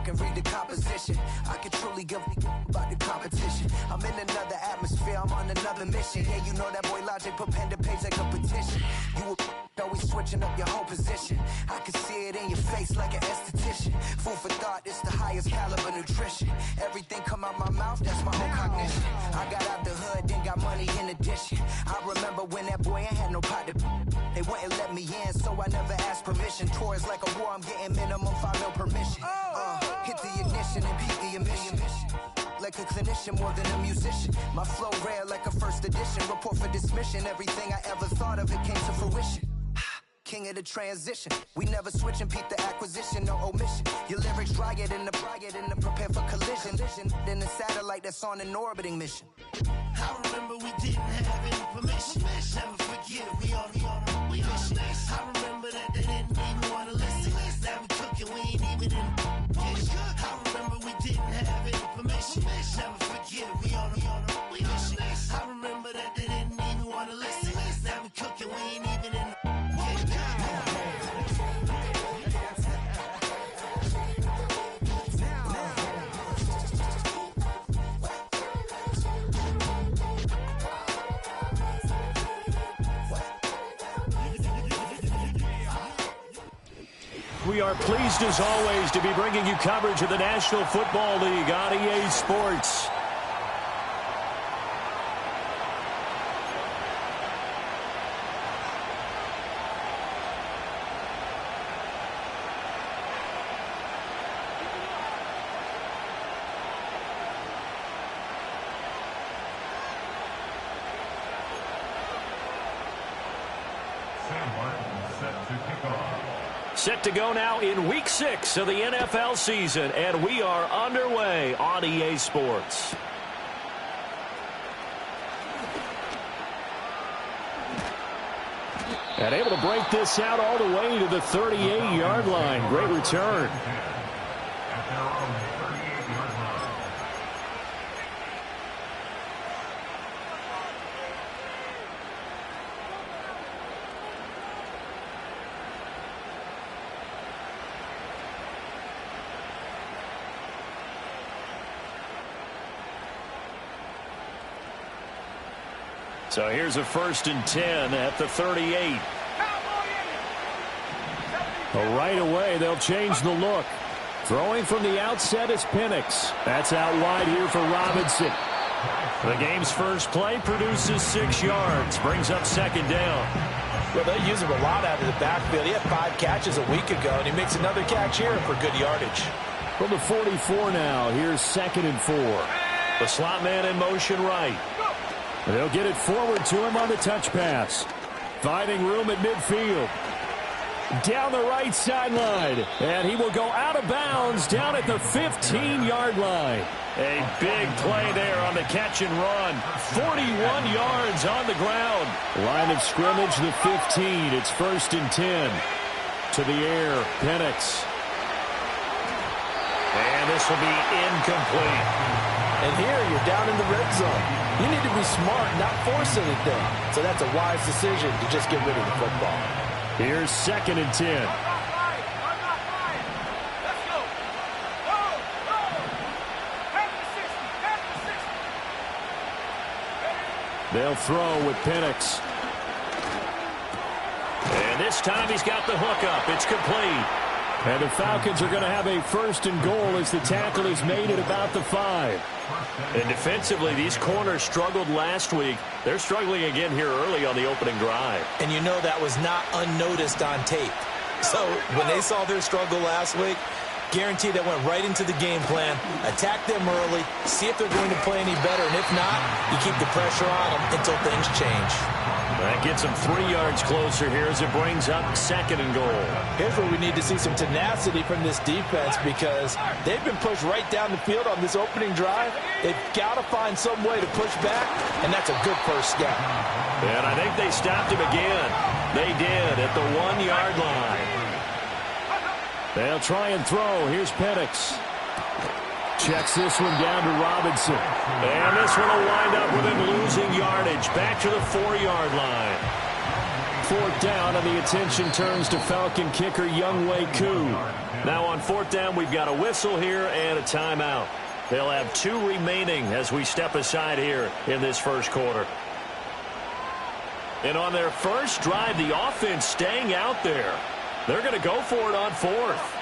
can read the composition. I can truly give about the competition. I'm in another atmosphere, I'm on another mission. Yeah, you know that boy Logic put pen to page like a petition. You always switching up your whole position. I can see it in your face like an esthetician. Food for thought, it's the highest caliber nutrition. Everything come out my mouth, that's my own cognition. I got out the hood, then got money in addition. I remember when that boy ain't had no pot to. They wouldn't let me in, so I never asked permission. Tours like a war, I'm getting minimum 5 mil permission. Hit the ignition and beat the emission. Like a clinician more than a musician. My flow rare like a first edition. Report for dismission. Everything I ever thought of, it came to fruition. King of the transition. We never switch and peep the acquisition, no omission. Your lyrics dry it in the prepare for collision. Then the satellite that's on an orbiting mission. I remember we didn't have any permission. Never forget, we on a mission. I remember that they didn't even want to listen. Now we cooking, we ain't even in the kitchen. I remember we didn't have any permission. Never forget, we on a mission. I remember that they didn't even want to listen. Now we cooking, we ain't even in the We are pleased, as always, to be bringing you coverage of the National Football League on EA Sports. Set to go now in Week 6 of the NFL season, and we are underway on EA Sports. And able to break this out all the way to the 38-yard line. Great return. So here's a 1st and 10 at the 38. Right away, they'll change the look. Throwing from the outset is Penix. That's out wide here for Robinson. The game's first play produces 6 yards. Brings up 2nd down. Well, they use him a lot out of the backfield. He had 5 catches a week ago, and he makes another catch here for good yardage. From the 44 now, here's 2nd and 4. The slot man in motion right. They'll get it forward to him on the touch pass. Finding room at midfield. Down the right sideline. And he will go out of bounds down at the 15-yard line. A big play there on the catch and run. 41 yards on the ground. Line of scrimmage, the 15. It's 1st and 10. To the air, Penix. And this will be incomplete. And here you're down in the red zone. You need to be smart, not force anything. So that's a wise decision to just get rid of the football. Here's 2nd and 10. They'll throw with Penix. And this time he's got the hook up. It's complete. And the Falcons are going to have a 1st and goal as the tackle is made at about the 5. And defensively, these corners struggled last week. They're struggling again here early on the opening drive. And you know that was not unnoticed on tape. So when they saw their struggle last week, guaranteed that went right into the game plan. Attack them early, see if they're going to play any better. And if not, you keep the pressure on them until things change. That gets them 3 yards closer here as it brings up 2nd and goal. Here's where we need to see some tenacity from this defense because they've been pushed right down the field on this opening drive. They've got to find some way to push back, and that's a good first step. And I think they stopped him again. They did at the 1-yard line. They'll try and throw. Here's Penix. Checks this one down to Robinson. And this one will wind up with him losing yardage back to the 4-yard line. 4th down, and the attention turns to Falcon kicker Younghoe Koo. Now on 4th down, we've got a whistle here and a timeout. They'll have 2 remaining as we step aside here in this first quarter. And on their first drive, the offense staying out there. They're going to go for it on 4th.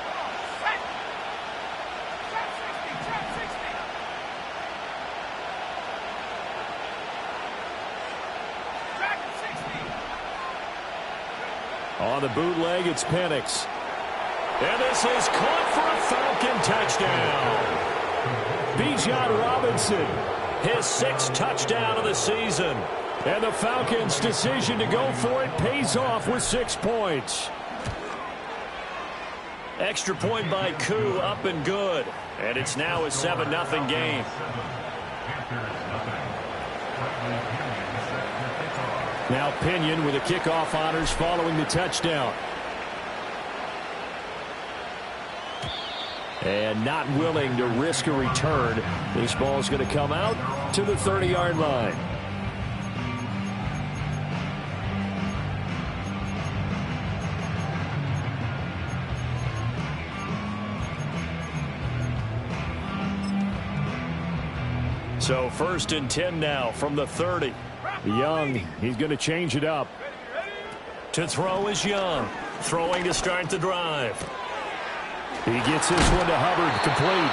On the bootleg, it's Penix. And this is caught for a Falcon touchdown. Bijan Robinson, his 6th touchdown of the season. And the Falcons' decision to go for it pays off with 6 points. Extra point by Koo, up and good. And it's now a 7-0 game. Now Pinion with the kickoff honors following the touchdown. And not willing to risk a return. This ball is going to come out to the 30-yard line. So 1st and 10 now from the 30. Young, he's going to change it up. To throw is Young. Throwing to start the drive. He gets this one to Hubbard, complete.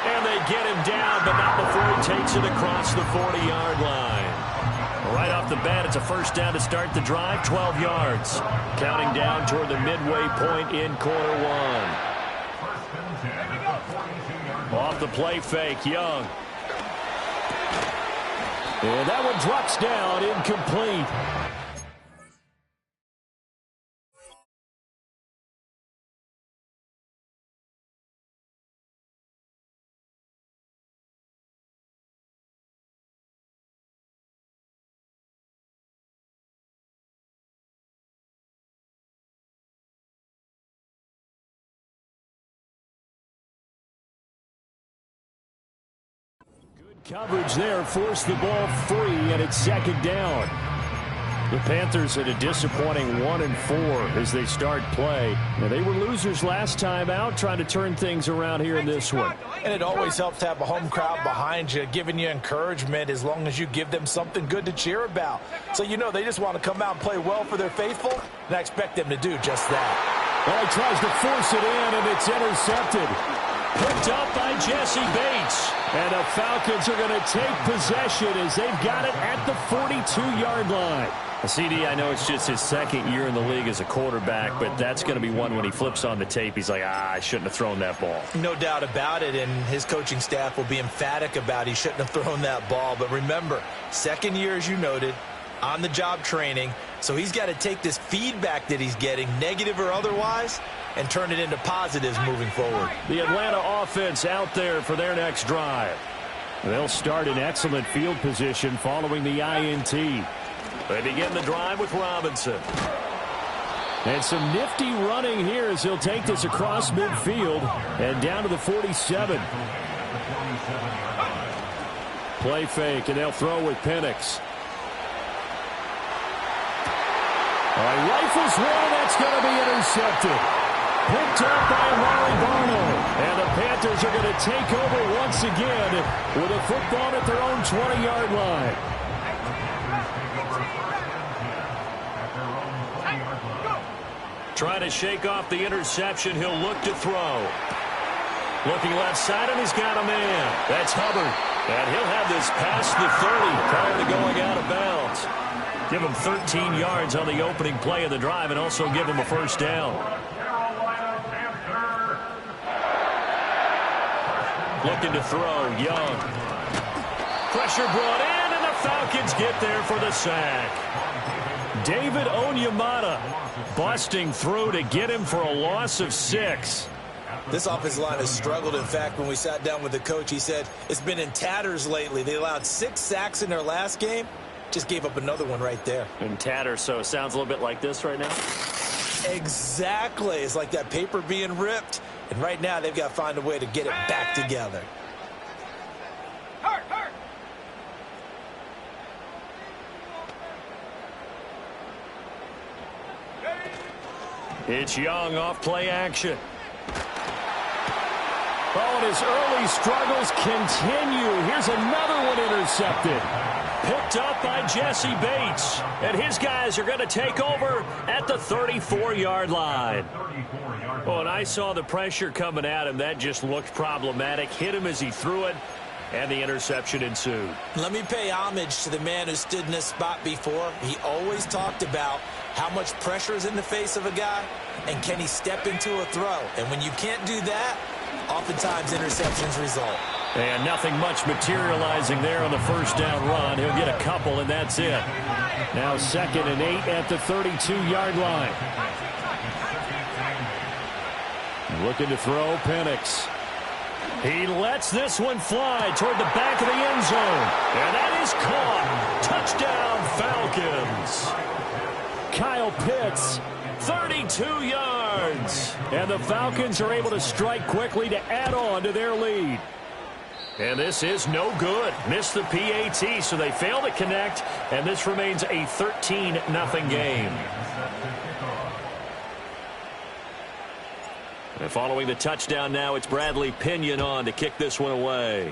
And they get him down, but not before he takes it across the 40-yard line. Right off the bat, it's a 1st down to start the drive, 12 yards. Counting down toward the midway point in quarter 1. Off the play fake, Young. And that one drops down, incomplete. Coverage there, forced the ball free, and it's 2nd down. The Panthers had a disappointing 1-4 as they start play. Now, they were losers last time out, trying to turn things around here in this one. And it always helps to have a home crowd behind you, giving you encouragement as long as you give them something good to cheer about. So you know they just want to come out and play well for their faithful, and I expect them to do just that. Well, he tries to force it in, and it's intercepted. Picked up by Jesse Bates. And the Falcons are going to take possession as they've got it at the 42-yard line. CD, I know it's just his 2nd year in the league as a quarterback, but that's going to be one when he flips on the tape. He's like, I shouldn't have thrown that ball. No doubt about it, and his coaching staff will be emphatic about he shouldn't have thrown that ball. But remember, 2nd year, as you noted, on-the-job training, so he's got to take this feedback that he's getting, negative or otherwise, and turn it into positives moving forward. The Atlanta offense out there for their next drive. They'll start in excellent field position following the INT. They begin the drive with Robinson. And some nifty running here as he'll take this across midfield and down to the 47. Play fake, and they'll throw with Penix. Rifles one, that's going to be intercepted. Picked up by Larry Barno. And the Panthers are going to take over once again with a football at their own 20-yard line. Trying to shake off the interception. He'll look to throw. Looking left side, and he's got a man. That's Hubbard. And he'll have this past the 30 prior to going out of bounds. Give him 13 yards on the opening play of the drive and also give him a 1st down. Looking to throw, Young. Pressure brought in, and the Falcons get there for the sack. David Onyemata busting through to get him for a loss of 6. This offensive line has struggled. In fact, when we sat down with the coach, he said it's been in tatters lately. They allowed 6 sacks in their last game. Just gave up another one right there. In tatters, so it sounds a little bit like this right now? Exactly. It's like that paper being ripped. And right now, they've got to find a way to get it back together. It's Young off play action. Oh, and his early struggles continue. Here's another one intercepted. Picked up by Jesse Bates. And his guys are going to take over at the 34-yard line. Oh, and I saw the pressure coming at him. That just looked problematic. Hit him as he threw it, and the interception ensued. Let me pay homage to the man who stood in this spot before. He always talked about how much pressure is in the face of a guy, and can he step into a throw. And when you can't do that, oftentimes interceptions result. And nothing much materializing there on the first down run. He'll get a couple, and that's it. Now 2nd and 8 at the 32-yard line. Looking to throw, Penix. He lets this one fly toward the back of the end zone. And that is caught. Touchdown, Falcons. Kyle Pitts, 32 yards. And the Falcons are able to strike quickly to add on to their lead. And this is no good. Missed the PAT, so they fail to connect. And this remains a 13-0 game. And following the touchdown now, it's Bradley Pinion on to kick this one away.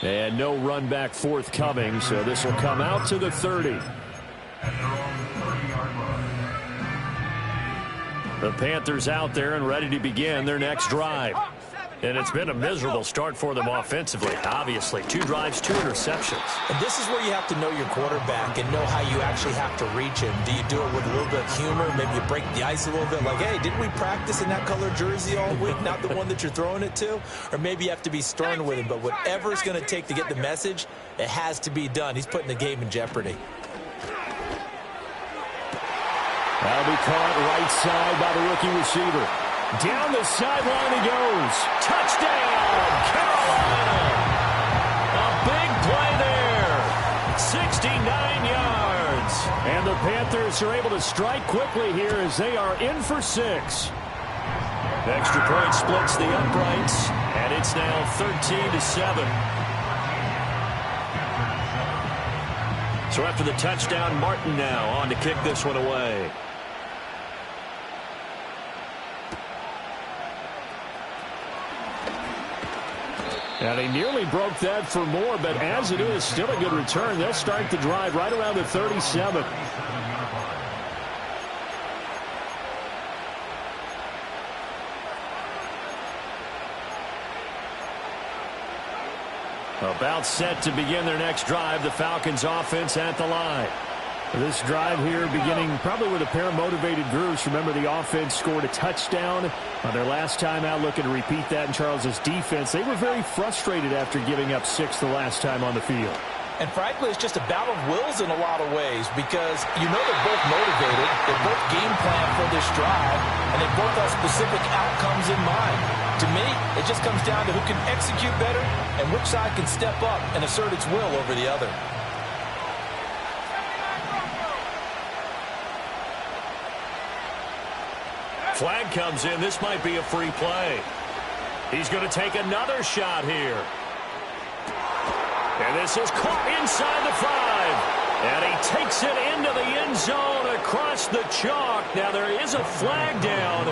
And no run back forthcoming, so this will come out to the 30. The Panthers out there and ready to begin their next drive. And it's been a miserable start for them offensively, obviously. 2 drives, 2 interceptions. And this is where you have to know your quarterback and know how you actually have to reach him. Do you do it with a little bit of humor? Maybe you break the ice a little bit like, hey, didn't we practice in that color jersey all week? Not the one that you're throwing it to? Or maybe you have to be stern with him. But whatever it's going to take to get the message, it has to be done. He's putting the game in jeopardy. That'll be caught right side by the rookie receiver. Down the sideline he goes. Touchdown, Carolina. A big play there. 69 yards. And the Panthers are able to strike quickly here as they are in for 6. Extra point splits the uprights, and it's now 13-7. So after the touchdown, Martin now on to kick this one away. Now, they nearly broke that for more, but as it is, still a good return. They'll start the drive right around the 37. About set to begin their next drive, the Falcons offense at the line. This drive here beginning probably with a pair of motivated groups. Remember, the offense scored a touchdown on their last time out, looking to repeat that in Charles's defense. They were very frustrated after giving up 6 the last time on the field. And frankly, it's just a battle of wills in a lot of ways because you know they're both motivated, they're both game plan for this drive, and they both have specific outcomes in mind. To me, it just comes down to who can execute better and which side can step up and assert its will over the other. Flag comes in. This might be a free play. He's going to take another shot here. And this is caught inside the 5. And he takes it into the end zone across the chalk. Now, there is a flag down,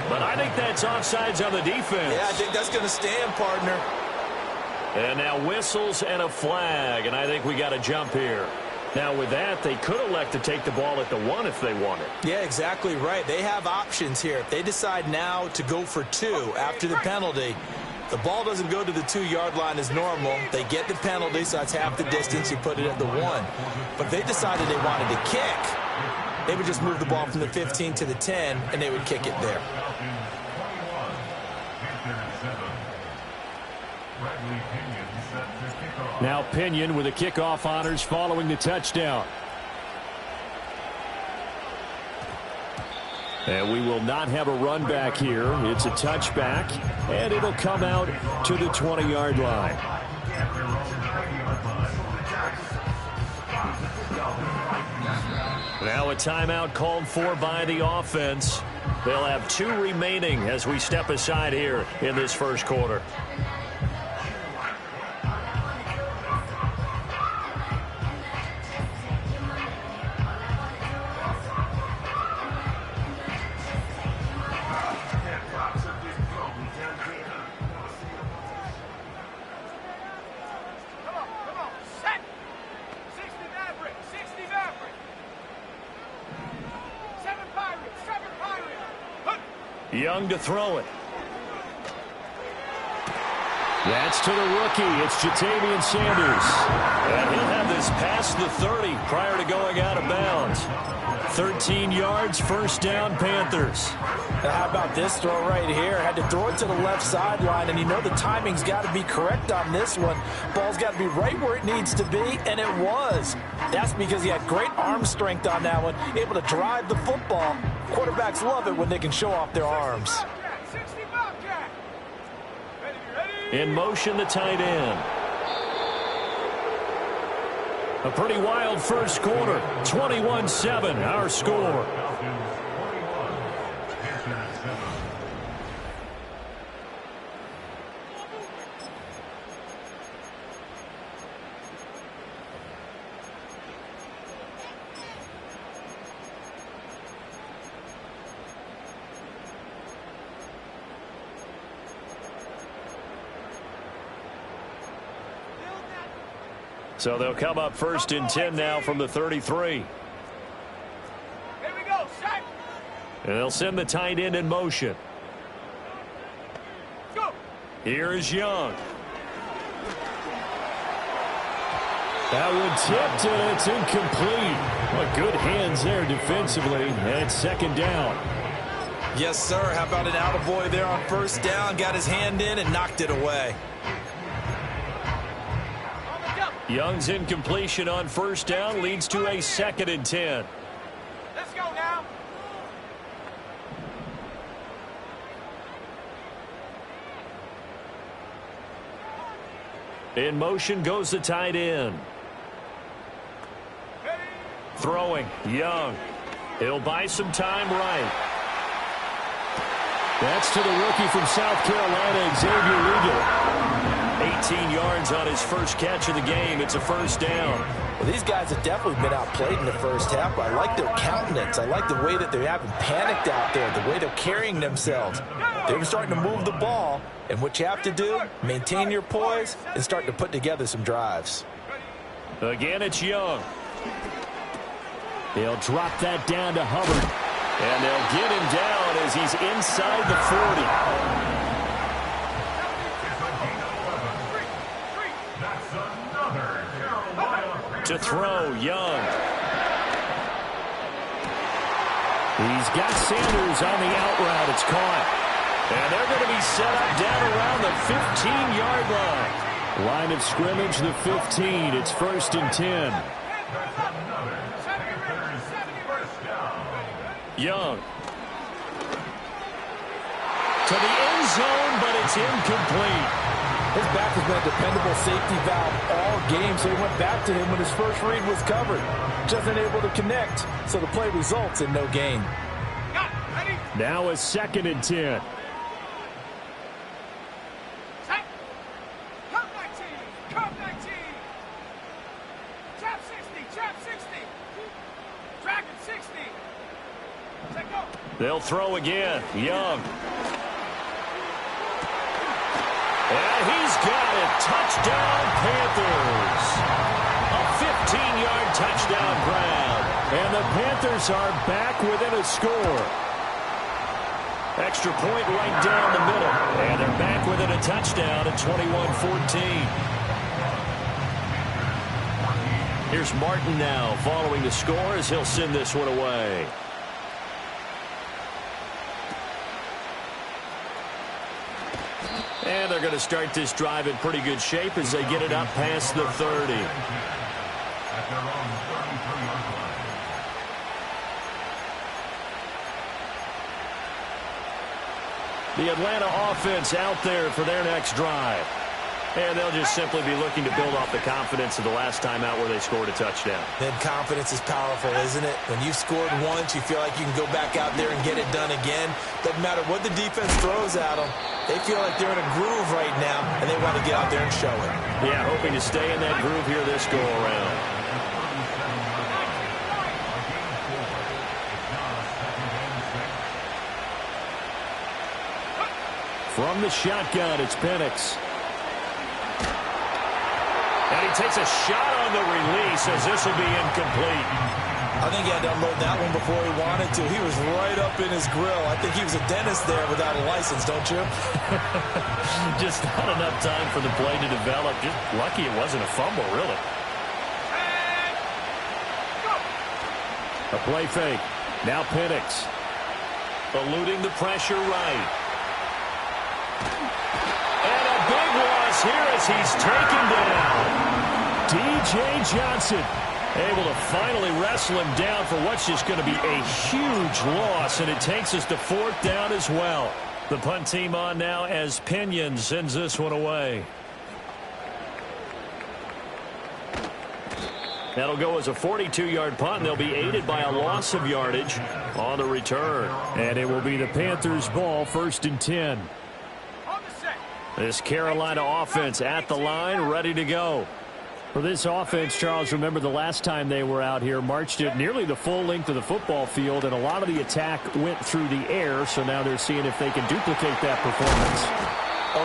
but I think that's offsides on the defense. Yeah, I think that's going to stand, partner. And now whistles and a flag, and I think we got a jump here. Now, with that, they could elect to take the ball at the 1 if they wanted. Yeah, exactly right. They have options here. If they decide now to go for 2 after the penalty, the ball doesn't go to the 2-yard line as normal. They get the penalty, so that's half the distance. You put it at the 1. But if they decided they wanted to kick, they would just move the ball from the 15 to the 10, and they would kick it there. Now Pinion with the kickoff honors following the touchdown. And we will not have a run back here. It's a touchback, and it'll come out to the 20-yard line. Now a timeout called for by the offense. They'll have 2 remaining as we step aside here in this first quarter. Young to throw it. That's to the rookie. It's Jatavian Sanders. And he'll have this past the 30 prior to going out of bounds. 13 yards, first down, Panthers. Now how about this throw right here? Had to throw it to the left sideline, and you know the timing's got to be correct on this one. Ball's got to be right where it needs to be, and it was. That's because he had great arm strength on that one, able to drive the football. Quarterbacks love it when they can show off their arms. In motion, the tight end. A pretty wild first quarter. 21-7, our score. So they'll come up first and 10 now from the 33. Here we go, set. And they'll send the tight end in motion. Go. Here is Young. That one tipped, and it's incomplete. Well, good hands there defensively, and it's second down. Yes, sir. How about an attaboy there on first down? Got his hand in and knocked it away. Young's incompletion on first down leads to a second and 10. Let's go now. In motion goes the tight end. Throwing, Young. He'll buy some time right. That's to the rookie from South Carolina, Xavier Legal. 18 yards on his first catch of the game. It's a first down. Well, these guys have definitely been outplayed in the first half, but I like their countenance. I like the way that they haven't panicked out there, the way they're carrying themselves. They're starting to move the ball, and what you have to do, maintain your poise and start to put together some drives. Again, it's Young. They'll drop that down to Hubbard, and they'll get him down as he's inside the 40. To throw, Young. He's got Sanders on the out route. It's caught. And they're going to be set up down around the 15-yard line. Line of scrimmage, the 15. It's first and 10. Young. To the end zone, but it's incomplete. His back has been a dependable safety valve all game, so he went back to him when his first read was covered. Just unable to connect, so the play results in no gain. Now a second and 10. Set. Come 19. Come 19. Trap 60. Trap 60. Dragon 60. Set go. They'll throw again. Young. And he's got it. Touchdown, Panthers. A 15-yard touchdown grab. And the Panthers are back within a score. Extra point right down the middle. And they're back within a touchdown at 21-14. Here's Martin now following the score as he'll send this one away. And they're going to start this drive in pretty good shape as they get it up past the 30. The Atlanta offense out there for their next drive. And they'll just simply be looking to build off the confidence of the last time out where they scored a touchdown. Then confidence is powerful, isn't it? When you've scored once, you feel like you can go back out there and get it done again. Doesn't matter what the defense throws at them. They feel like they're in a groove right now, and they want to get out there and show it. Yeah, hoping to stay in that groove here this go-around. From the shotgun, it's Penix. And he takes a shot on the release as this will be incomplete. I think he had to unload that one before he wanted to. He was right up in his grill. I think he was a dentist there without a license, don't you? Just not enough time for the play to develop. Just lucky it wasn't a fumble, really. A play fake. Now Penix. Eluding the pressure right. And a big loss here as he's taken down. D.J. Johnson able to finally wrestle him down for what's just going to be a huge loss, and it takes us to 4th down as well. The punt team on now as Pinion sends this one away. That'll go as a 42-yard punt, and they'll be aided by a loss of yardage on the return. And it will be the Panthers' ball, 1st and 10. This Carolina offense at the line, ready to go. For this offense, Charles, remember the last time they were out here, marched it nearly the full length of the football field, and a lot of the attack went through the air, so now they're seeing if they can duplicate that performance.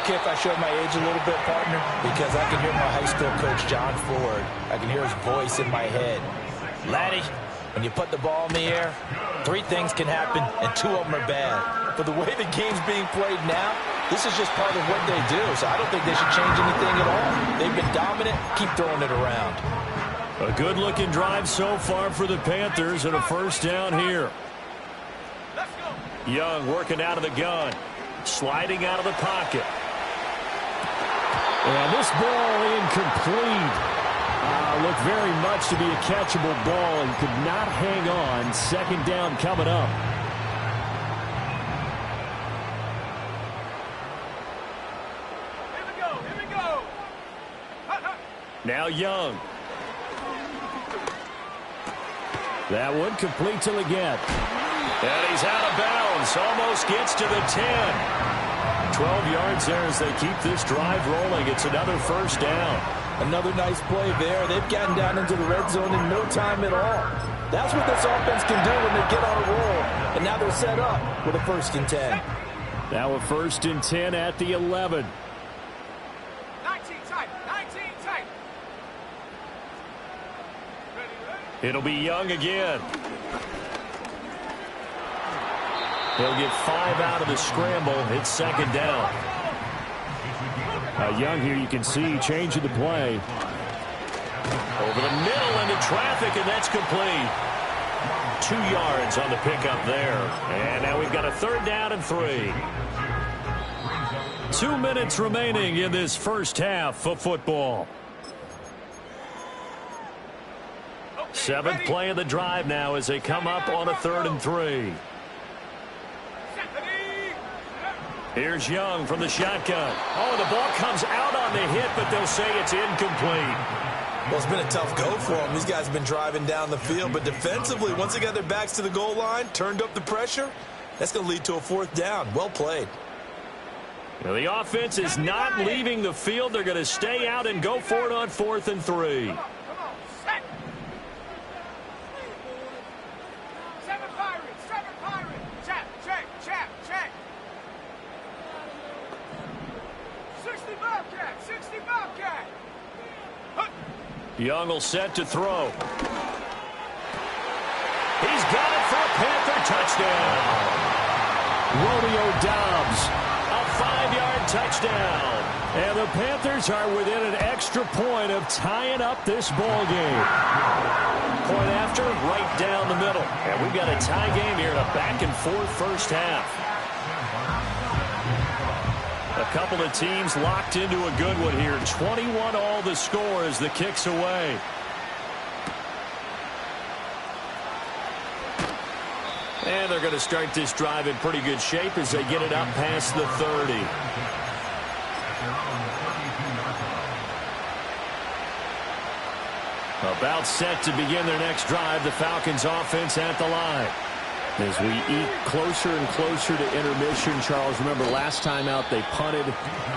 Okay, if I show my age a little bit, partner, because I can hear my high school coach, John Ford. I can hear his voice in my head. Laddie, when you put the ball in the air, 3 things can happen, and 2 of them are bad. But the way the game's being played now, this is just part of what they do, so I don't think they should change anything at all. They've been dominant. Keep throwing it around. A good-looking drive so far for the Panthers and a 1st down here. Young working out of the gun. Sliding out of the pocket. And this ball incomplete. Looked very much to be a catchable ball and could not hang on. 2nd down coming up. Here we go. Now Young. That one complete to Leggett. And he's out of bounds. Almost gets to the 10. 12 yards there as they keep this drive rolling. It's another 1st down. Another nice play there. They've gotten down into the red zone in no time at all. That's what this offense can do when they get on a roll. And now they're set up with a 1st and 10. Now a 1st and 10 at the 11. 19 tight. It'll be Young again. He'll get 5 out of the scramble. It's 2nd down. Young here, you can see changing the play. Over the middle into traffic, and that's complete. 2 yards on the pickup there. And now we've got a 3rd down and 3. 2 minutes remaining in this 1st half of football. 7th play of the drive now as they come up on a 3rd and 3. Here's Young from the shotgun. Oh, the ball comes out on the hit, but they'll say it's incomplete. Well, it's been a tough go for them. These guys have been driving down the field, but defensively, once they got their backs to the goal line, turned up the pressure, that's going to lead to a 4th down. Well played. Now, the offense is not leaving the field. They're going to stay out and go for it on 4th and 3. Come on, set. 7 Pirates. Check. 60 Bobcat. Young will set to throw. He's got it for a Panther touchdown. Romeo Doubs, a 5-yard touchdown. And the Panthers are within an extra point of tying up this ball game. Point after, right down the middle. And we've got a tie game here in a back-and-forth 1st half. A couple of teams locked into a good one here. 21 all the score as the kick's away. And they're going to start this drive in pretty good shape as they get it up past the 30. About set to begin their next drive. The Falcons offense at the line. As we eat closer and closer to intermission, Charles, remember last time out they punted.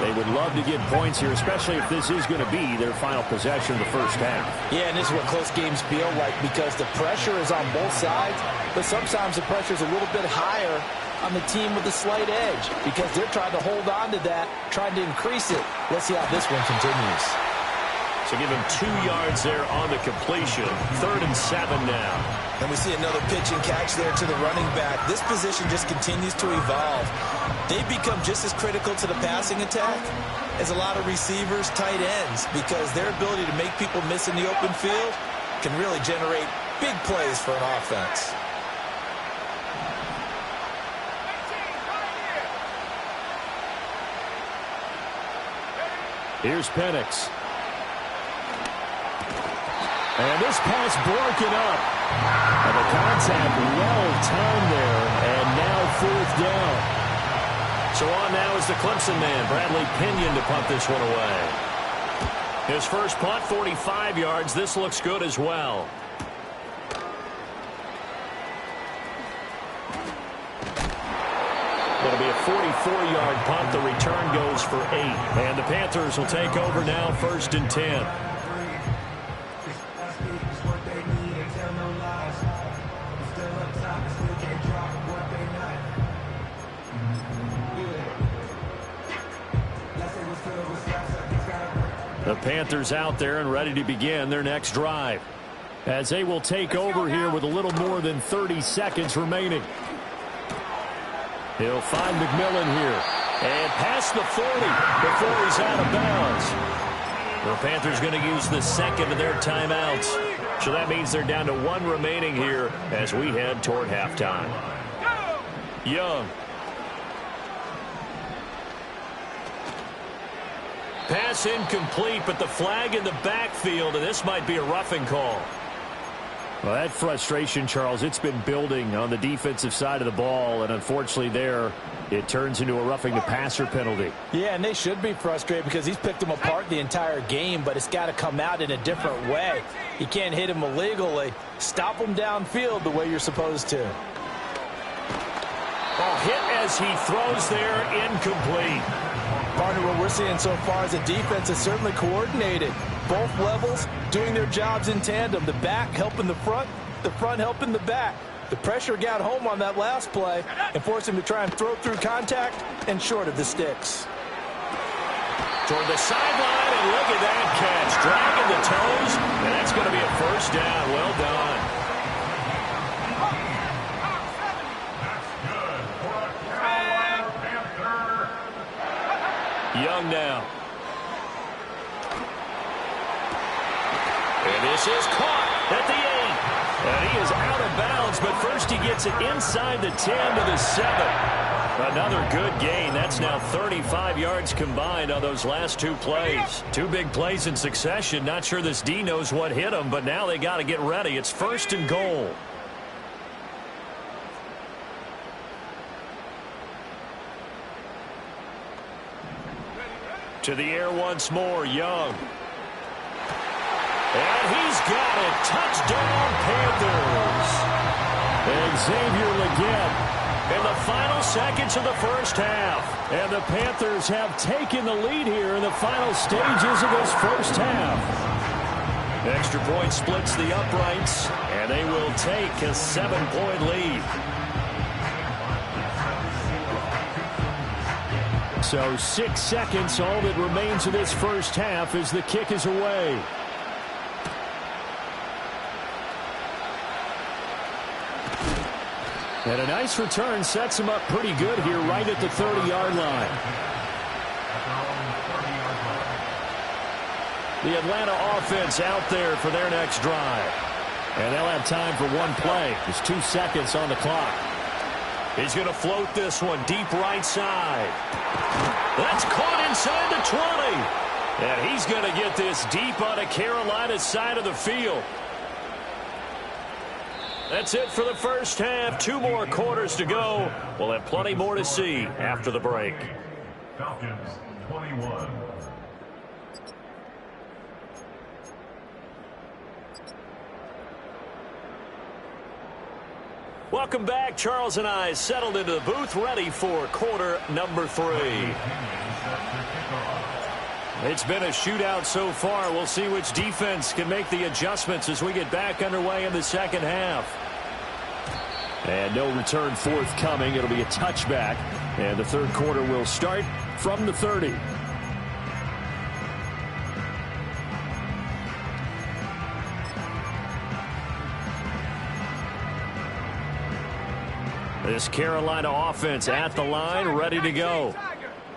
They would love to get points here, especially if this is going to be their final possession of the 1st half. Yeah, and this is what close games feel like because the pressure is on both sides, but sometimes the pressure is a little bit higher on the team with a slight edge because they're trying to hold on to that, trying to increase it. Let's see how this one continues. So give him 2 yards there on the completion. 3rd and 7 now. And we see another pitch and catch there to the running back. This position just continues to evolve. They've become just as critical to the passing attack as a lot of receivers, tight ends, because their ability to make people miss in the open field can really generate big plays for an offense. Here's Penix. And this pass broken up. And the contact well timed there. And now 4th down. So on now is the Clemson man, Bradley Pinion, to punt this one away. His first punt, 45 yards. This looks good as well. It'll be a 44-yard punt. The return goes for 8. And the Panthers will take over now, 1st and 10. The Panthers out there and ready to begin their next drive, as they will take over here with a little more than 30 seconds remaining. He'll find McMillan here and past the 40 before he's out of bounds. The Panthers going to use the second of their timeouts. So that means they're down to 1 remaining here as we head toward halftime. Young. Pass incomplete, but the flag in the backfield, and this might be a roughing call. Well, that frustration, Charles, it's been building on the defensive side of the ball, and unfortunately there, it turns into a roughing the passer penalty. Yeah, and they should be frustrated because he's picked them apart the entire game, but it's got to come out in a different way. You can't hit him illegally. Stop him downfield the way you're supposed to. Oh, hit as he throws there, incomplete. Partner, what we're seeing so far is a defense that's certainly coordinated. Both levels doing their jobs in tandem. The back helping the front helping the back. The pressure got home on that last play and forced him to try and throw through contact and short of the sticks. Toward the sideline, and look at that catch. Dragging the toes, and that's going to be a 1st down. Well done. Young now. And this is caught at the 8. And he is out of bounds, but first he gets it inside the 10 to the 7. Another good gain. That's now 35 yards combined on those last 2 plays. 2 big plays in succession. Not sure this D knows what hit him, but now they got to get ready. It's 1st and goal. To the air once more, Young. And he's got it. Touchdown, Panthers. Xavier Legette in the final seconds of the first half. And the Panthers have taken the lead here in the final stages of this first half. Extra point splits the uprights, and they will take a 7-point lead. So 6 seconds, all that remains of this first half as the kick is away. And a nice return sets him up pretty good here right at the 30-yard line. The Atlanta offense out there for their next drive. And they'll have time for 1 play. There's 2 seconds on the clock. He's going to float this one deep right side. That's caught inside the 20. And he's going to get this deep on the Carolina side of the field. That's it for the first half. 2 more quarters to go. We'll have plenty more to see after the break. Falcons 21. Welcome back. Charles and I settled into the booth, ready for quarter number 3. It's been a shootout so far. We'll see which defense can make the adjustments as we get back underway in the second half. And no return forthcoming. It'll be a touchback. And the third quarter will start from the 30. This Carolina offense at the line, ready to go.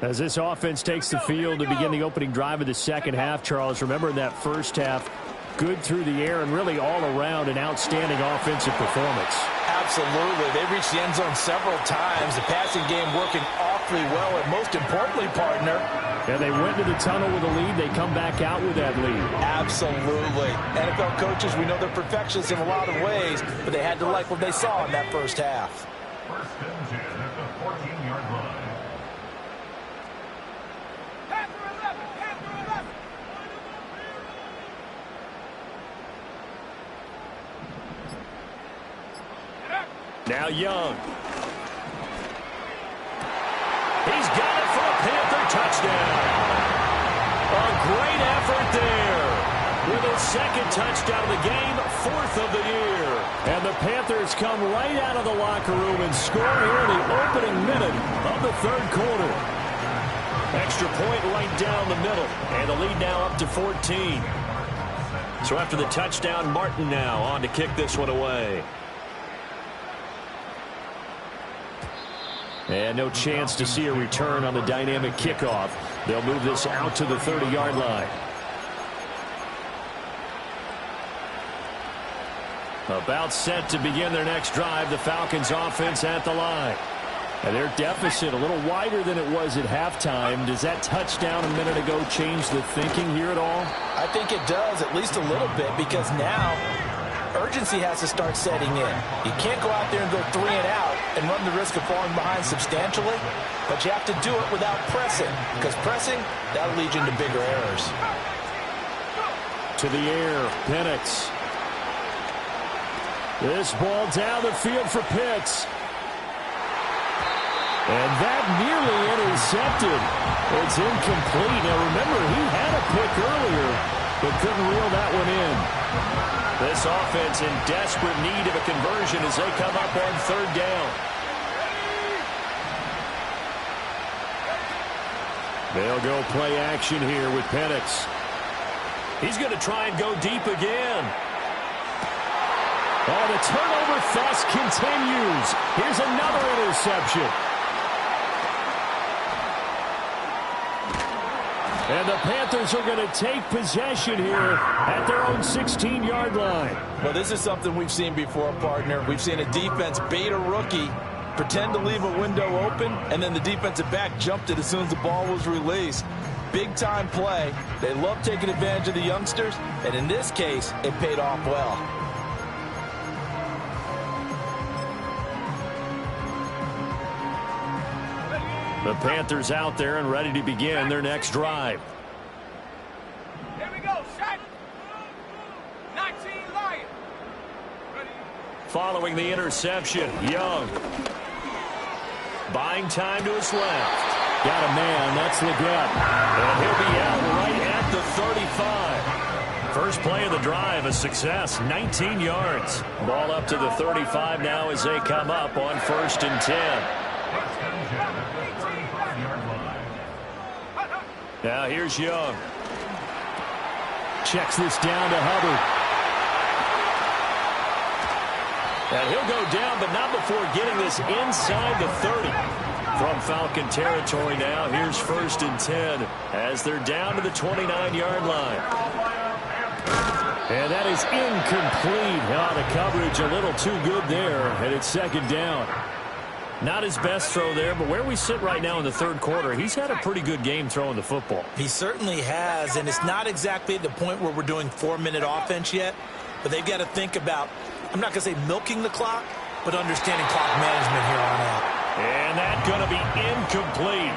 As this offense takes the field to begin the opening drive of the second half, Charles, remember in that first half, good through the air and really all around an outstanding offensive performance. Absolutely. They reached the end zone several times. The passing game working awfully well, and most importantly, partner. And they went to the tunnel with a lead. They come back out with that lead. Absolutely. NFL coaches, we know they're perfectionists in a lot of ways, but they had to like what they saw in that first half. First and 10 at the 14-yard line. Now Young. He's got it for a Panther touchdown. A great effort there. With his second touchdown of the game, 4th of the year. And the Panthers come right out of the locker room and score here in the opening minute of the third quarter. Extra point right down the middle. And the lead now up to 14. So after the touchdown, Martin now on to kick this one away. And no chance to see a return on the dynamic kickoff. They'll move this out to the 30-yard line. About set to begin their next drive, the Falcons offense at the line. And their deficit a little wider than it was at halftime. Does that touchdown a minute ago change the thinking here at all? I think it does, at least a little bit, because now urgency has to start setting in. You can't go out there and go 3 and out and run the risk of falling behind substantially, but you have to do it without pressing, because pressing, that'll lead you into bigger errors. To the air, Penix. This ball down the field for Pitts. And that nearly intercepted. It's incomplete. Now remember, he had a pick earlier, but couldn't reel that one in. This offense in desperate need of a conversion as they come up on 3rd down. They'll go play action here with Penix. He's going to try and go deep again. Oh, the turnover fest continues. Here's another interception. And the Panthers are going to take possession here at their own 16-yard line. Well, this is something we've seen before, partner. We've seen a defense bait a rookie, pretend to leave a window open, and then the defensive back jumped it as soon as the ball was released. Big-time play. They love taking advantage of the youngsters, and in this case, it paid off well. The Panthers out there and ready to begin their next drive. Here we go, shot. 19 Lions. Ready. Following the interception, Young. Buying time to his left. Got a man, that's Leggett. And he'll be out right at the 35. First play of the drive, a success, 19 yards. Ball up to the 35 now as they come up on 1st and 10. Now here's Young. Checks this down to Hubbard. And he'll go down, but not before getting this inside the 30. From Falcon territory now, here's 1st and 10 as they're down to the 29-yard line. And that is incomplete. The coverage a little too good there, and it's 2nd down. Not his best throw there, but where we sit right now in the 3rd quarter, he's had a pretty good game throwing the football. He certainly has, and it's not exactly at the point where we're doing 4-minute offense yet, but they've got to think about, I'm not going to say milking the clock, but understanding clock management here on out. And that's going to be incomplete.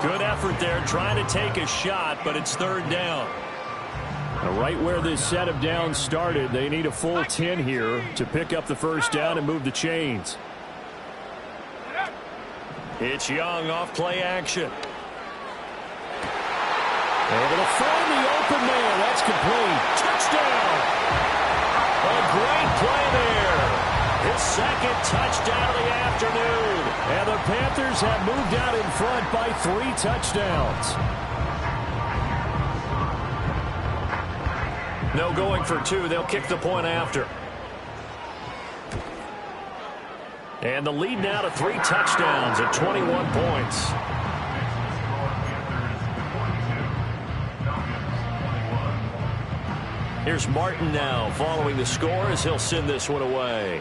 Good effort there, trying to take a shot, but it's 3rd down. Right where this set of downs started, they need a full 10 here to pick up the 1st down and move the chains. It's Young off play action. Able to find the open man. That's complete. Touchdown. A great play there. His 2nd touchdown of the afternoon. And the Panthers have moved out in front by 3 touchdowns. No going for 2. They'll kick the point after. And the lead now to 3 touchdowns at 21 points. Here's Martin now following the score as he'll send this one away.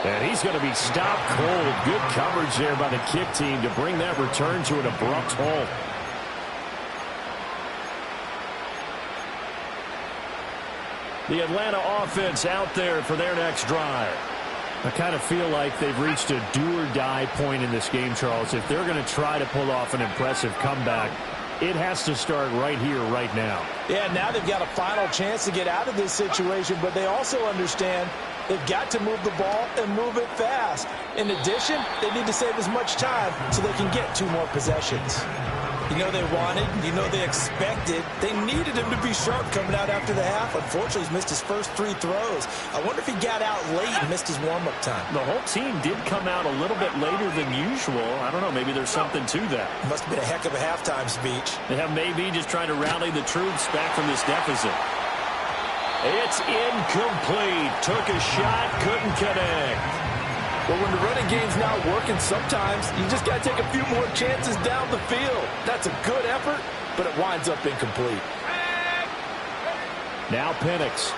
And he's going to be stopped cold. Good coverage there by the kick team to bring that return to an abrupt halt. The Atlanta offense out there for their next drive. I kind of feel like they've reached a do-or-die point in this game, Charles. If they're going to try to pull off an impressive comeback, it has to start right here, right now. Yeah, now they've got a final chance to get out of this situation, but they also understand they've got to move the ball and move it fast. In addition, they need to save as much time so they can get 2 more possessions. You know they wanted, you know they expected. They needed him to be sharp coming out after the half. Unfortunately, he's missed his first 3 throws. I wonder if he got out late and missed his warm-up time. The whole team did come out a little bit later than usual. I don't know, maybe there's something to that. Must have been a heck of a halftime speech. Yeah, maybe just trying to rally the troops back from this deficit. It's incomplete. Took a shot, couldn't connect. Well, when the running game's not working, sometimes you just got to take a few more chances down the field. That's a good effort, but it winds up incomplete. Now Penix.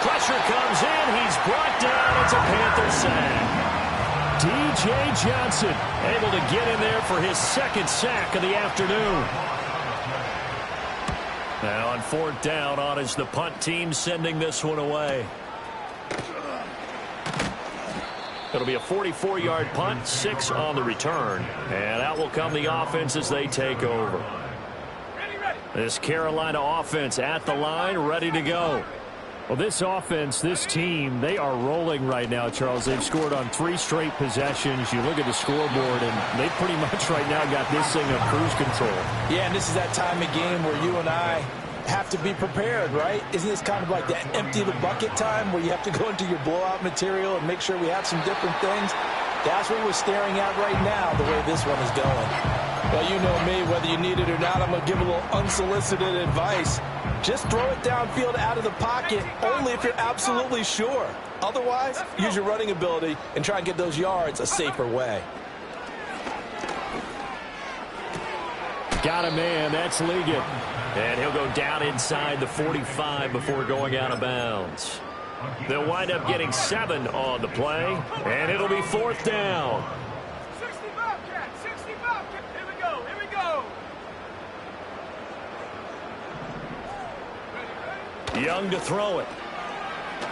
Pressure comes in. He's brought down. It's a Panther sack. D.J. Johnson able to get in there for his 2nd sack of the afternoon. Now on 4th down, on is the punt team sending this one away. It'll be a 44-yard punt, 6 on the return. And out will come the offense as they take over. This Carolina offense at the line, ready to go. Well, this offense, this team, they are rolling right now, Charles. They've scored on 3 straight possessions. You look at the scoreboard, and they pretty much right now got this thing on cruise control. Yeah, and this is that time of game where you and I have to be prepared, right? Isn't this kind of like that empty the bucket time where you have to go into your blowout material and make sure we have some different things? That's what we're staring at right now, the way this one is going. Well, you know me, whether you need it or not, I'm going to give a little unsolicited advice. Just throw it downfield out of the pocket, only if you're absolutely sure. Otherwise, use your running ability and try and get those yards a safer way. Got a man, that's Ligon. And he'll go down inside the 45 before going out of bounds. They'll wind up getting 7 on the play, and it'll be 4th down. 65, Cat, 65. Here we go, here we go. Ready? Young to throw it.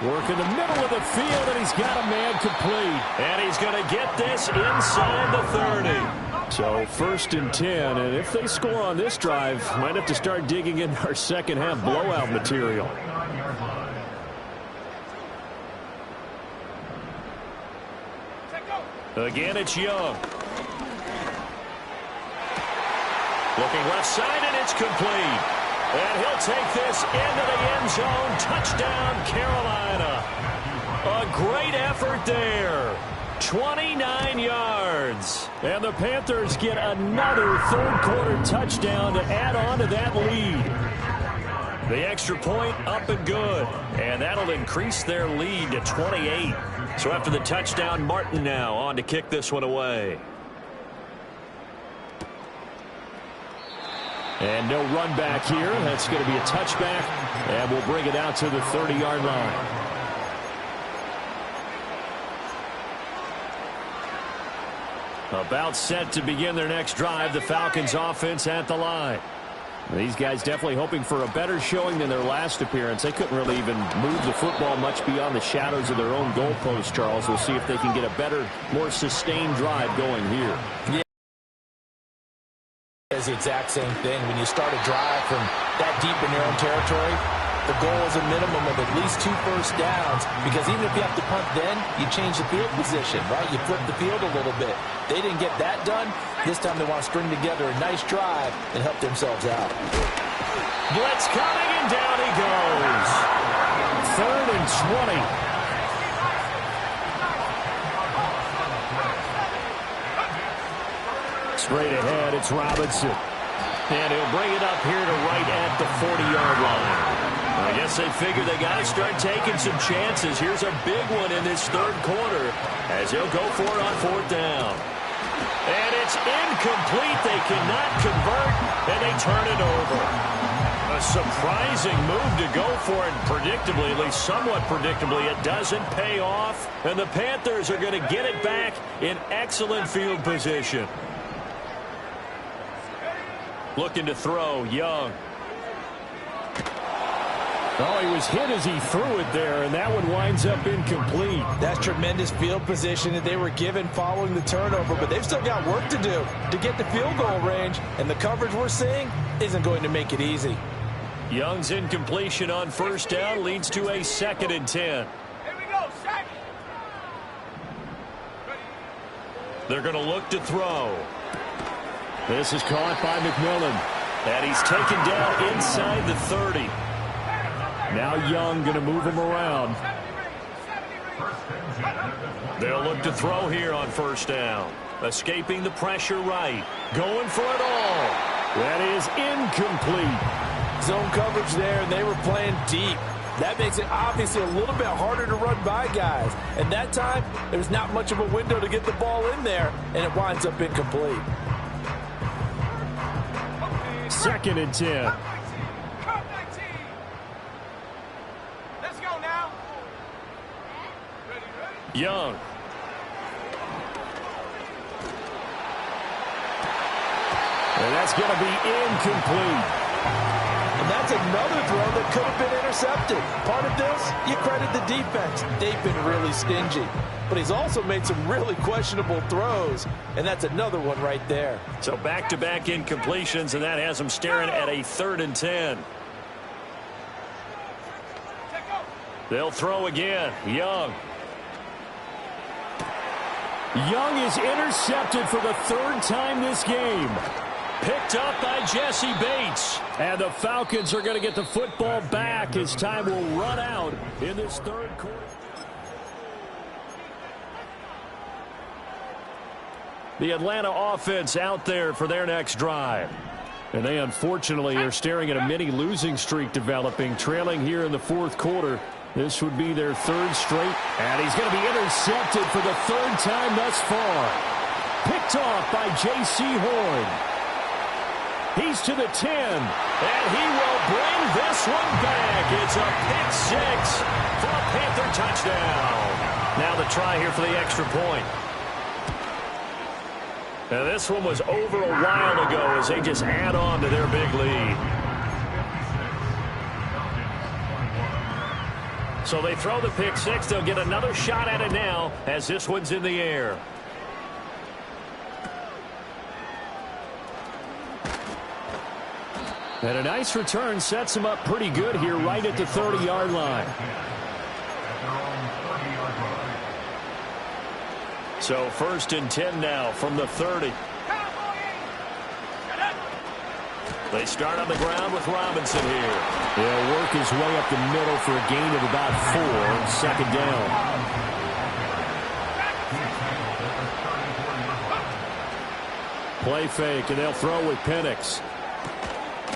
Work in the middle of the field, and he's got a man complete. And he's going to get this inside the 30. So 1st and 10, and if they score on this drive, might have to start digging in our second half blowout material. Again, it's Young. Looking left side, and it's complete. And he'll take this into the end zone. Touchdown, Carolina. A great effort there. 29 yards. And the Panthers get another 3rd quarter touchdown to add on to that lead. The extra point up and good. And that'll increase their lead to 28. So after the touchdown, Martin now on to kick this one away. And no run back here. That's going to be a touchback. And we'll bring it out to the 30-yard line. About set to begin their next drive. The Falcons offense at the line. These guys definitely hoping for a better showing than their last appearance. They couldn't really even move the football much beyond the shadows of their own goalpost, Charles. We'll see if they can get a better, more sustained drive going here. Yeah. It's the exact same thing. When you start a drive from that deep in your own territory, the goal is a minimum of at least 2 first downs, because even if you have to punt then, you change the field position, right? You flip the field a little bit. They didn't get that done. This time they want to string together a nice drive and help themselves out. Blitz coming, and down he goes. 3rd and 20. Straight ahead, it's Robinson. And he'll bring it up here to right at the 40-yard line. I guess they figure they got to start taking some chances. Here's a big one in this third quarter as he'll go for it on fourth down. And it's incomplete. They cannot convert, and they turn it over. A surprising move to go for it, and predictably, at least somewhat predictably, it doesn't pay off. And the Panthers are going to get it back in excellent field position. Looking to throw, Young. Oh, he was hit as he threw it there, and that one winds up incomplete. That's tremendous field position that they were given following the turnover, but they've still got work to do to get the field goal range, and the coverage we're seeing isn't going to make it easy. Young's incompletion on first down leads to a 2nd and 10. Here we go, second. They're going to look to throw. This is caught by McMillan, and he's taken down inside the 30. Now Young going to move him around. They'll look to throw here on first down. Escaping the pressure right. Going for it all. That is incomplete. Zone coverage there, and they were playing deep. That makes it obviously a little bit harder to run by guys. And that time, there's not much of a window to get the ball in there, and it winds up incomplete. 2nd and 10. Young. And that's going to be incomplete. And that's another throw that could have been intercepted. Part of this, you credit the defense. They've been really stingy. But he's also made some really questionable throws, and that's another one right there. So back-to-back incompletions, and that has them staring at a 3rd and 10. They'll throw again. Young. Young is intercepted for the 3rd time this game. Picked up by Jesse Bates. And the Falcons are going to get the football back as time will run out in this 3rd quarter. The Atlanta offense out there for their next drive. And they unfortunately are staring at a mini losing streak developing, trailing here in the 4th quarter. This would be their 3rd straight. And he's going to be intercepted for the 3rd time thus far. Picked off by J.C. Horn. He's to the 10. And he will bring this one back. It's a pick 6 for a Panther touchdown. Now the try here for the extra point. Now this one was over a while ago as they just add on to their big lead. So they throw the pick 6. They'll get another shot at it now as this one's in the air. And a nice return sets him up pretty good here right at the 30-yard line. So 1st and 10 now from the 30. They start on the ground with Robinson here. He'll work his way up the middle for a gain of about 4. 2nd down. Play fake, and they'll throw with Penix.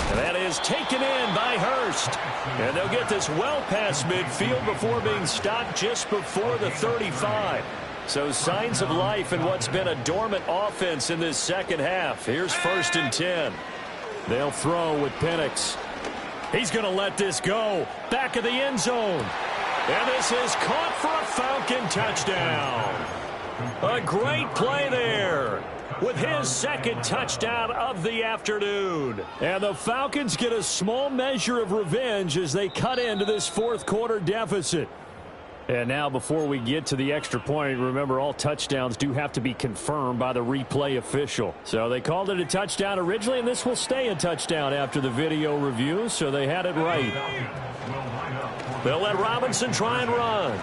And that is taken in by Hurst. And they'll get this well past midfield before being stopped just before the 35. So signs of life in what's been a dormant offense in this second half. Here's 1st and 10. They'll throw with Penix. He's going to let this go. Back of the end zone. And this is caught for a Falcon touchdown. A great play there with his 2nd touchdown of the afternoon. And the Falcons get a small measure of revenge as they cut into this 4th quarter deficit. And now before we get to the extra point, remember all touchdowns do have to be confirmed by the replay official. So they called it a touchdown originally, and this will stay a touchdown after the video review, so they had it right. They'll let Robinson try and run.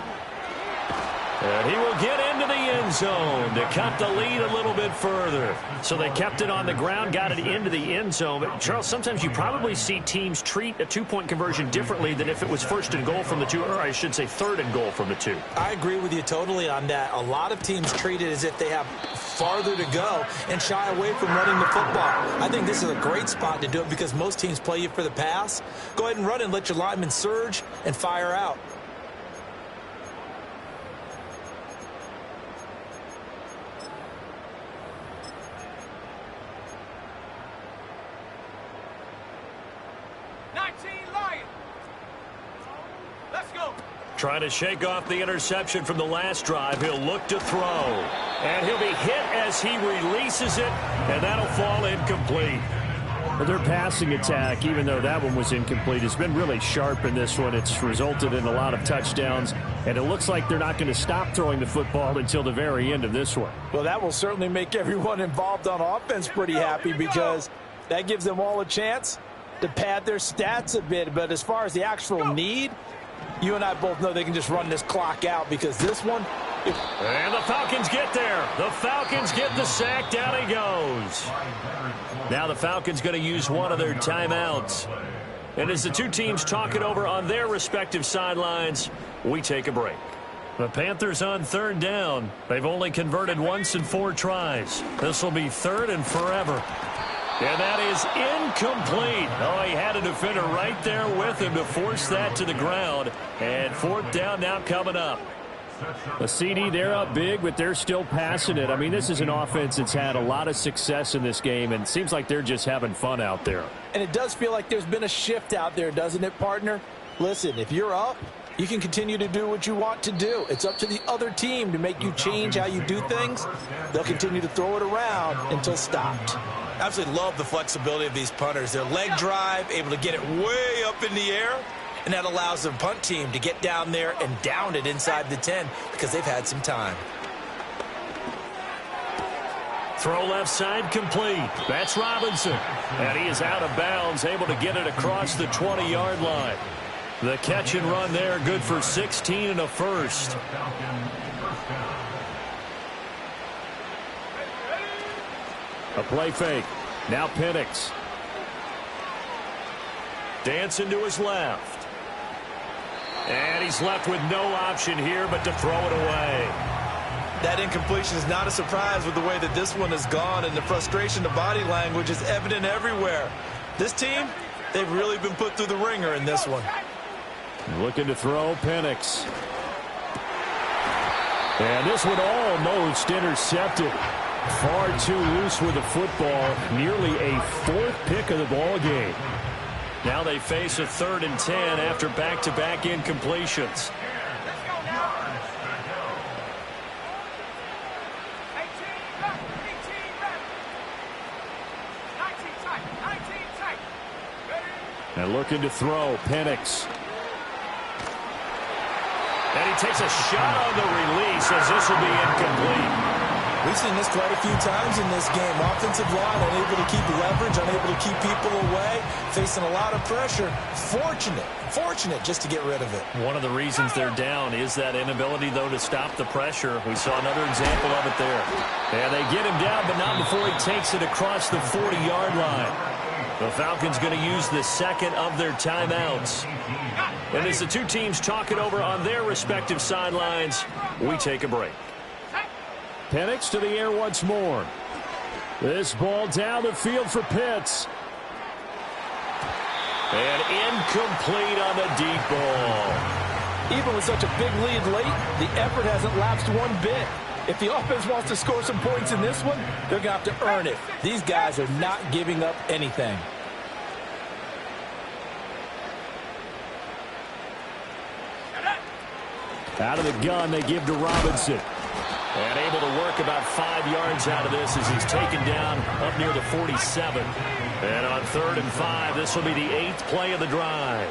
And he will get into the end zone to cut the lead a little bit further. So they kept it on the ground, got it into the end zone. But, Charles, sometimes you probably see teams treat a 2-point conversion differently than if it was 1st and goal from the 2, or I should say 3rd and goal from the 2. I agree with you totally on that. A lot of teams treat it as if they have farther to go and shy away from running the football. I think this is a great spot to do it because most teams play you for the pass. Go ahead and run and let your linemen surge and fire out. Trying to shake off the interception from the last drive. He'll look to throw. And he'll be hit as he releases it, and that'll fall incomplete. Well, their passing attack, even though that one was incomplete, has been really sharp in this one. It's resulted in a lot of touchdowns, and it looks like they're not going to stop throwing the football until the very end of this one. Well, that will certainly make everyone involved on offense pretty happy because that gives them all a chance to pad their stats a bit. But as far as the actual need, you and I both know they can just run this clock out because this one... And the Falcons get there. The Falcons get the sack. Down he goes. Now the Falcons going to use one of their timeouts. And as the two teams talk it over on their respective sidelines, we take a break. The Panthers on third down. They've only converted once in 4 tries. This will be third and forever. And that is incomplete. Oh, he had a defender right there with him to force that to the ground. And fourth down now coming up. A CD, they're up big, but they're still passing it. I mean, this is an offense that's had a lot of success in this game, and it seems like they're just having fun out there. And it does feel like there's been a shift out there, doesn't it, partner? Listen, if you're up, you can continue to do what you want to do. It's up to the other team to make you change how you do things. They'll continue to throw it around until stopped. Absolutely love the flexibility of these punters. Their leg drive, able to get it way up in the air, and that allows the punt team to get down there and down it inside the 10 because they've had some time. Throw left side complete. That's Robinson. And he is out of bounds, able to get it across the 20-yard line. The catch and run there, good for 16 and a first. A play fake. Now Penix. Dancing to his left. And he's left with no option here but to throw it away. That incompletion is not a surprise with the way that this one has gone, and the frustration, the body language is evident everywhere. This team, they've really been put through the ringer in this one. Looking to throw, Penix. And this one almost intercepted. Far too loose with the football. Nearly a 4th pick of the ball game. Now they face a 3rd and 10 after back-to-back incompletions. And looking to throw, Penix. And he takes a shot on the release as this will be incomplete. We've seen this quite a few times in this game. Offensive line unable to keep leverage, unable to keep people away, facing a lot of pressure. Fortunate just to get rid of it. One of the reasons they're down is that inability, though, to stop the pressure. We saw another example of it there. And they get him down, but not before he takes it across the 40-yard line. The Falcons going to use the second of their timeouts. And as the two teams talk it over on their respective sidelines, we take a break. Penix to the air once more. This ball down the field for Pitts. And incomplete on the deep ball. Even with such a big lead late, the effort hasn't lapsed one bit. If the offense wants to score some points in this one, they're going to have to earn it. These guys are not giving up anything. Out of the gun, they give to Robinson. And able to work about 5 yards out of this as he's taken down up near the 47. And on 3rd and 5, this will be the 8th play of the drive.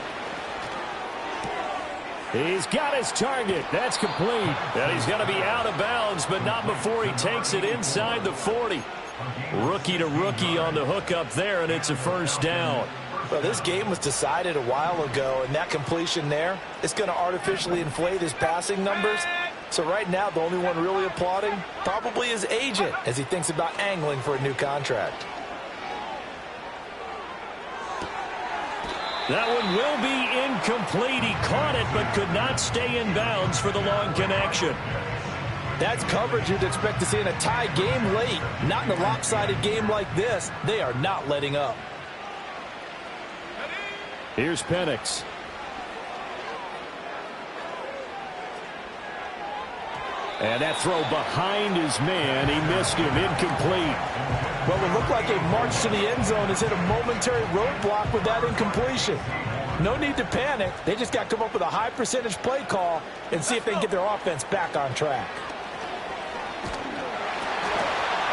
He's got his target. That's complete. And he's going to be out of bounds, but not before he takes it inside the 40. Rookie to rookie on the hook up there, and it's a first down. Well, this game was decided a while ago, and that completion there is going to artificially inflate his passing numbers. So right now, the only one really applauding probably his agent as he thinks about angling for a new contract. That one will be incomplete. He caught it but could not stay in bounds for the long connection. That's coverage you'd expect to see in a tie game late. Not in a lopsided game like this. They are not letting up. Here's Penix. And that throw behind his man. He missed him. Incomplete. Well, it looked like a march to the end zone has hit a momentary roadblock with that incompletion. No need to panic. They just got to come up with a high percentage play call and see if they can get their offense back on track.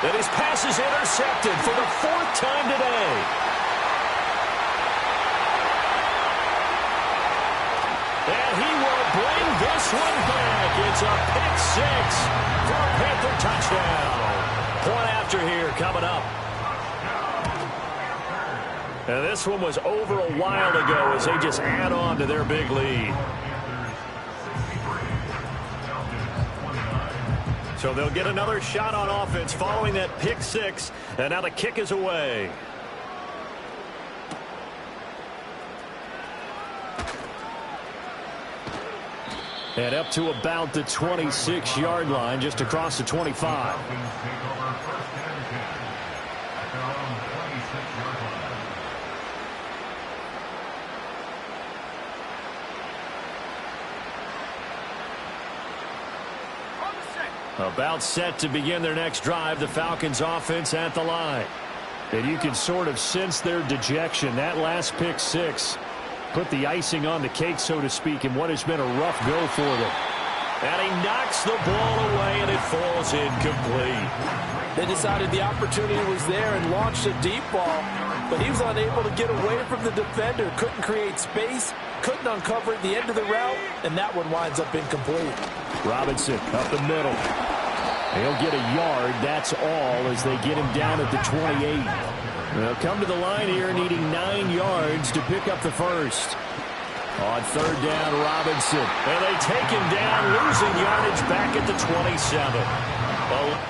And his pass is intercepted for the 4th time today. And he will bring this one back. It's a pick 6 for a Panther touchdown. Point after here coming up. And this one was over a while ago as they just add on to their big lead. So they'll get another shot on offense following that pick 6. And now the kick is away. And up to about the 26-yard line, just across the 25. About set to begin their next drive, the Falcons offense at the line. And you can sort of sense their dejection. That last pick 6 put the icing on the cake, so to speak, in what has been a rough go for them. And he knocks the ball away, and it falls incomplete. They decided the opportunity was there and launched a deep ball, but he was unable to get away from the defender, couldn't create space, couldn't uncover at the end of the route, and that one winds up incomplete. Robinson up the middle. He'll get a yard, that's all, as they get him down at the 28. They'll come to the line here needing 9 yards to pick up the first. On 3rd down, Robinson. And they take him down, losing yardage back at the 27.